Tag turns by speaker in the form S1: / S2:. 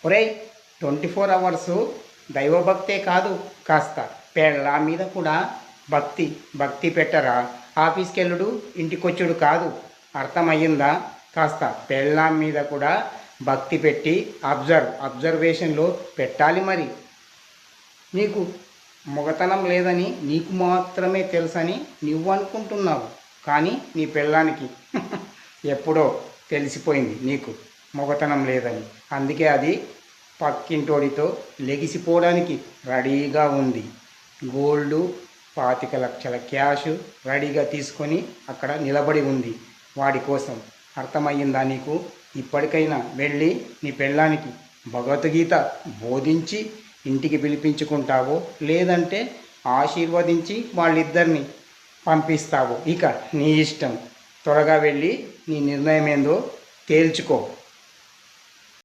S1: ఒరేయ్ 24 అవర్సు దైవభక్తే కాదు, కాస్త పెళ్ళా మీద కూడా భక్తి పెట్టరా. ఆఫీస్కి వెళ్ళుడు ఇంటికొచ్చుడు కాదు, అర్థమయ్యిందా? కాస్త పెళ్ళాం మీద కూడా భక్తి పెట్టి అబ్జర్వేషన్లో పెట్టాలి. మరి నీకు మొగతనం లేదని నీకు మాత్రమే తెలుసని నువ్వు అనుకుంటున్నావు, కానీ నీ పెళ్ళానికి ఎప్పుడో తెలిసిపోయింది నీకు మొగతనం లేదని. అందుకే అది పక్కింటోడితో లెగిసిపోవడానికి రెడీగా ఉంది. గోల్డు 25 లక్షల క్యాష్ రెడీగా తీసుకొని అక్కడ నిలబడి ఉంది వాడి కోసం. అర్థమయ్యిందా నీకు? ఇప్పటికైనా వెళ్ళి నీ పెళ్ళానికి భగవద్గీత బోధించి ఇంటికి పిలిపించుకుంటావో, లేదంటే ఆశీర్వదించి వాళ్ళిద్దరిని పంపిస్తావో ఇక నీ ఇష్టం. త్వరగా వెళ్ళి నీ నిర్ణయం ఏందో తేల్చుకో.